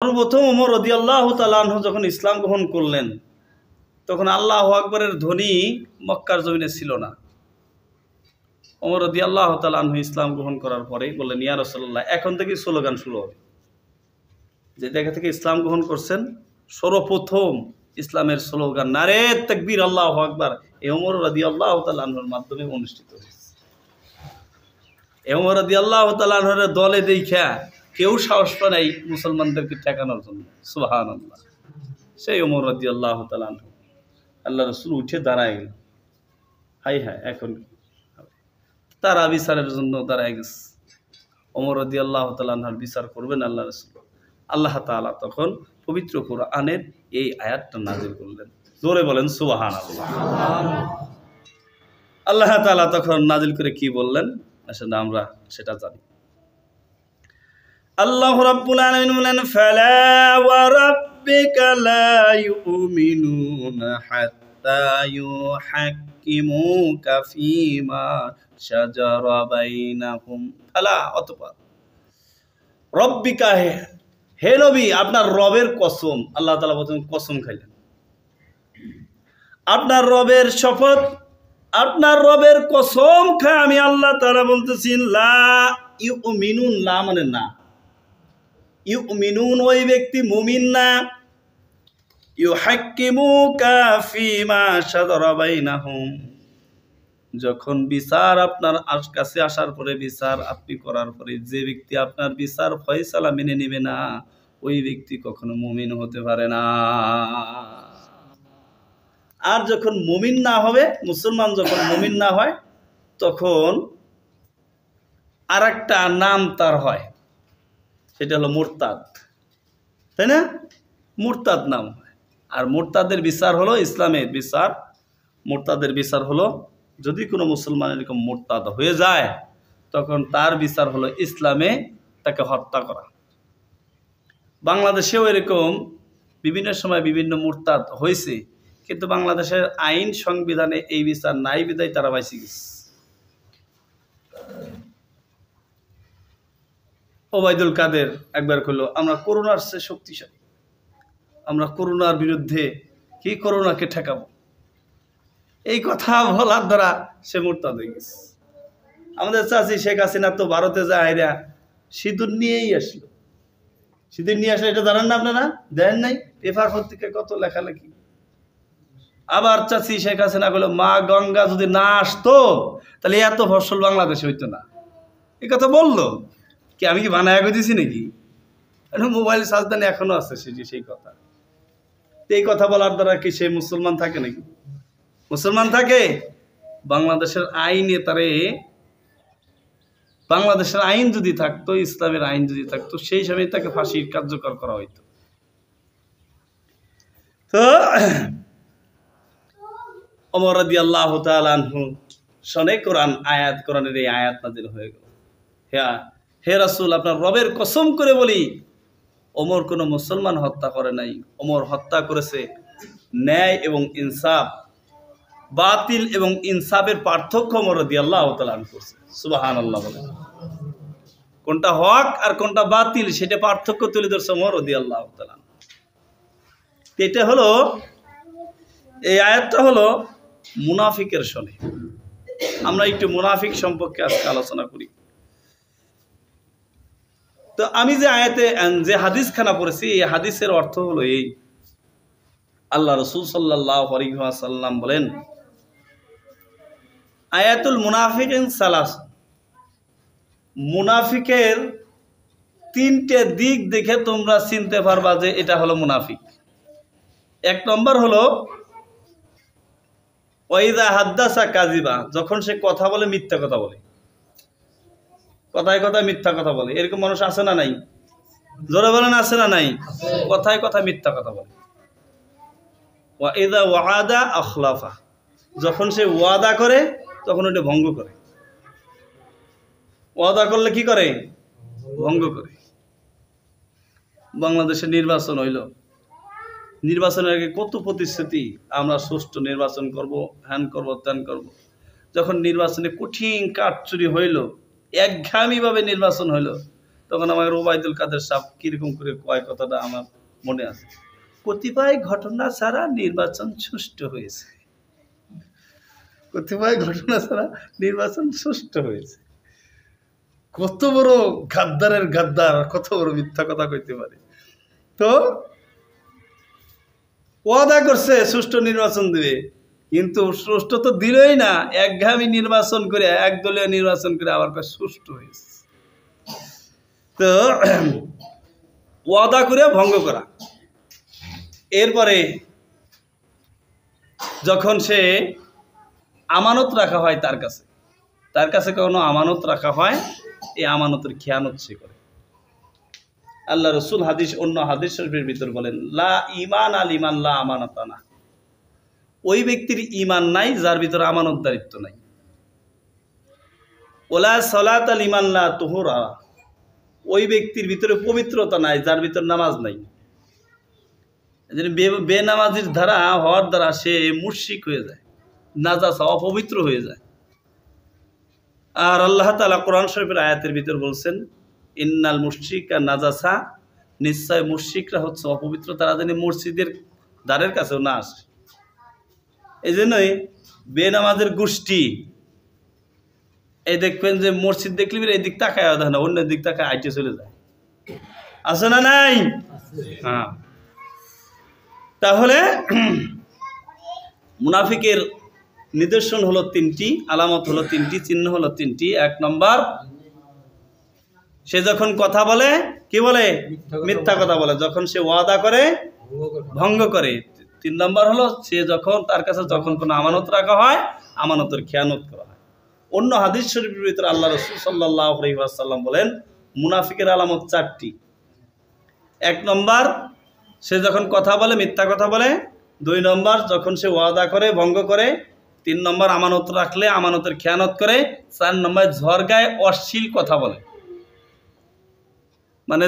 সর্বপ্রথম ওমর রাদিয়াল্লাহু তাআলা আনহু যখন ইসলাম গ্রহণ করলেন তখন আল্লাহু আকবরের ধ্বনি মক্কার জমিনে ছিল না। ওমর রাদিয়াল্লাহু তাআলা আনহু ইসলাম গ্রহণ করার পরেই বললেন, ইয়া রাসূলুল্লাহ, এখন থেকে স্লোগান শুরু হবে। যে জায়গা থেকে ইসলাম গ্রহণ করছেন সর্বপ্রথম ইসলামের স্লোগান নারে তাকবীর আল্লাহু আকবার এই ওমর রাদিয়াল্লাহু তাআলা আনহুর মাধ্যমে অনুষ্ঠিত হয়েছে। এই ওমর রাদিয়াল্লাহু তাআলা আনহুর দলে দেখা কেউ সাহস পায় নাই মুসলমানদেরকে ঠেকানোর জন্য। সুবহানাল্লাহ। সেই ওমর রাদিয়াল্লাহু তাআলা আনহু আল্লাহ রাসূল উঠে দাঁড়ায় গেল। হাই হাই, এখন তারা বিচারের জন্য দাঁড়ায় গেছে। ওমর রাদিয়াল্লাহু তাআলা আনহুর বিচার করবেন আল্লাহ রাসূল। আল্লাহ তাআলা তখন পবিত্র কোরআনের এই আয়াতটা নাযিল করলেন। জোরে বলেন সুবহানাল্লাহ। আল্লাহ তাআলা তখন নাযিল করে কি বললেন আসলে আমরা সেটা জানি। আল্লাহ রাব্বুল আলামিন বলেন, ফালা ওয়া রাব্বিকা লা ইউমিনুনা হাত্তা ইউহাক্কিমুকা ফীমা শাজারা বাইনাহুম। ফালা, অতঃপর রব্বিকা, হে নবী আপনার রবের কসম। আল্লাহ তাআলা প্রথমে কসম খাইলেন, আপনার রবের শপথ, আপনার রবের কসম খায় আমি আল্লাহ তাআলা বলতেছি, লা ইউমিনুন, লা মানে না, ইউমিনুন ওই ব্যক্তি মুমিন না, ইউহাক্কিমুকা ফীমা শাজারা বাইনাহুম, যখন বিচার আপনার কাছে আসার পরে বিচার আপনি করার পরে যে ব্যক্তি আপনার বিচার ফয়সালা মেনে নেবে না ওই ব্যক্তি কখনো মুমিন হতে পারে না। আর যখন মুমিন না হবে, মুসলমান যখন মুমিন না হয় তখন আর একটা নাম তার হয়, সেটা হলো মুরতাদ, তাই না? মুরতাদ নাম হয়। আর মুরতাদের বিচার হলো ইসলামের বিচার। মুরতাদের বিচার হলো যদি কোনো মুসলমান এরকম মুরতাদ হয়ে যায় তখন তার বিচার হলো ইসলামে তাকে হত্যা করা। বাংলাদেশেও এরকম বিভিন্ন সময় বিভিন্ন মুরতাদ হয়েছে, কিন্তু বাংলাদেশের আইন সংবিধানে এই বিচার নাই বিধায় তারা বাইসে গেছে। ওবায়দুল কাদের একবার কইল, আমরা করোনার চেয়ে শক্তিশালী, আমরা করোনার বিরুদ্ধে কি করোনাকে ঠেকাবো। এই কথা বলার দ্বারা সে মুরতাদ হয়ে গেছে। আমাদের চাচি শেখ হাসিনা তো ভারতে যাইরা সিঁদুর নিয়েই আসলো। সিঁদুর নিয়ে আসলে এটা জানেন না আপনারা? দেন নাই? পেপার পত্রিকায় কত লেখালেখি। আবার চাচি শেখ হাসিনা বলল, মা গঙ্গা যদি না আসতো তাহলে এত ফসল বাংলাদেশে হইতো না। এই কথা বললো কি? আমি কি বানায় দিছি নাকি? মোবাইল সাজদানে এখনো আছে সেই কথা। এই কথা বলার দ্বারা কি সে মুসলমান থাকে নাকি? মুসলমান থাকে? বাংলাদেশের আইনে তারে, বাংলাদেশের আইন যদি থাকতো, ইসলামের আইন যদি থাকতো, সেই সময় তাকে ফাঁসির কার্যকর করা হইতো। তো ওমর রাদিয়াল্লাহু তাআলা আনহু শুনে কোরআনের এই আয়াত নাযিল হয়ে গেল। হে রাসূল, আপনার রবের কসম করে বলি ওমর কোনো মুসলমান হত্যা করে নাই। ওমর হত্যা করেছে ন্যায় এবং ইনসাফ, বাতিল এবং ইনসাফের পার্থক্য ওমর রাদিয়াল্লাহু তাআলা আনহু করছে। সুবহানাল্লাহ বলেন। কোনটা হক আর কোনটা বাতিল সেটা পার্থক্য তুলে ধরছে ওমর রাদিয়াল্লাহু তাআলা। এটা হলো, এই আয়াতটা হলো মুনাফিকের শনে। আমরা একটু মুনাফিক সম্পর্কে আজকে আলোচনা করি। তো আমি যে আয়াতে যে হাদিস খানা পড়েছি এই হাদিসের অর্থ হলো এই, আল্লাহ রাসূল সাল্লাল্লাহু আলাইহি ওয়াসাল্লাম বলেন, আয়াতুল মুনাফিকিন সালাস, মুনাফিকের তিনটে দিক দেখে তোমরা চিনতে পারবা যে এটা হলো মুনাফিক। এক নম্বর হলো ওয়াইদা হাদ্দাসা কাযিবা, যখন সে কথা বলে মিথ্যা কথা বলে, কথায় কথায় মিথ্যা কথা বলে। এরকম মানুষ আছে না নাই? জোরে বলেন, আছে না নাই? কথায় কথায় মিথ্যা কথা বলে। ওয়াইদা ওয়াদা আখলাফা, যখন সে ওয়াদা করে তখন ওটা ভঙ্গ করে। ওয়াদা করলে কি করে? ভঙ্গ করে। বাংলাদেশে নির্বাচন হইল, নির্বাচনের আগে কত প্রতিশ্রুতি, আমরা সুষ্ঠু নির্বাচন করব, হ্যান করব, ত্যান করব। যখন নির্বাচনে কঠিন কারচুরি হইল, একঘেয়েমিভাবে নির্বাচন হইল, তখন আমার ওবায়দুল কাদের সাহেব কিরকম করে কয় কথাটা আমার মনে আছে, কতিপয় ঘটনা ছাড়া নির্বাচন সুষ্ঠু হয়েছে, কতিপয় ঘটনা ছাড়া নির্বাচন সুষ্ঠু হয়েছে। কত বড় গাদ্দারের গাদ্দার, কত বড় মিথ্যা কথা কইতে পারে। তো ওয়াদা করছে সুষ্ঠু নির্বাচন দিবে, কিন্তু সুষ্ঠু তো দিলই না, একঘামি নির্বাচন করে, একদলীয় নির্বাচন করে আবার সুষ্ঠু হয়েছে। তো ওয়াদা করে ভঙ্গ করা। এরপরে যখন সে আমানত রাখা হয় তার কাছে কোনো আমানত রাখা হয়, এই আমানতের খেয়ানত সে করে। আল্লাহ রসুল অন্য হাদিস শরীফের ভিতর বলেন, লা ঈমান আল ঈমান লা আমানাতানা, ওই ব্যক্তির ঈমান নাই যার ভিতরে আমানতদারিত্ব নাই। ওলা সালাত আল ঈমান লা তুহুরা, ওই ব্যক্তির ভিতরে পবিত্রতা নাই যার ভিতর নামাজ নাই। বেনামাজির ধারা হওয়ার দ্বারা সে মুশরিক হয়ে যায়, নাজাসা, অপবিত্র হয়ে যায়। আর আল্লাহ তাআলা কোরআন শরীফের আয়াতের ভিতর বলছেন, ইন্নাল মুশরিকা নাজাসা, নিশ্চয় মুশরিকরা হচ্ছে অপবিত্র, তারা যেন মসজিদের দ্বারের কাছেও না আসে। এই জন্যই বেনামাজের গোষ্ঠী এই দেখবেন যে মসজিদ দেখলে এই দিক তাকায় দেয় না, অন্য দিক তাকায় আইটে চলে যায়, আছে না নাই? হ্যাঁ। তাহলে মুনাফিকের নিদর্শন হলো তিনটি, আলামত হলো তিনটি, চিহ্ন হলো তিনটি। 1 নম্বর, সে যখন কথা বলে কি বলে? মিথ্যা কথা বলে। যখন সে ওয়াদা করে ভঙ্গ করে। 3 নম্বর হলো সে যখন তার কাছে যখন কোনো আমানত রাখা হয়, আমানতের খেয়ানত করা হয়। অন্য হাদিস শরীফের ভিতরে আল্লাহ রাসূল সাল্লাল্লাহু আলাইহি ওয়াসাল্লাম বলেন, মুনাফিকের আলামত 4টি। 1 নম্বর, সে যখন কথা বলে মিথ্যা কথা বলে। 2 নম্বর, যখন সে ওয়াদা করে ভঙ্গ করে। 3 নম্বর, আমানত রাখলে আমানতের খেয়ানত করে। 4 নম্বর, ঝড়গায় অশ্লীল কথা বলে। মানে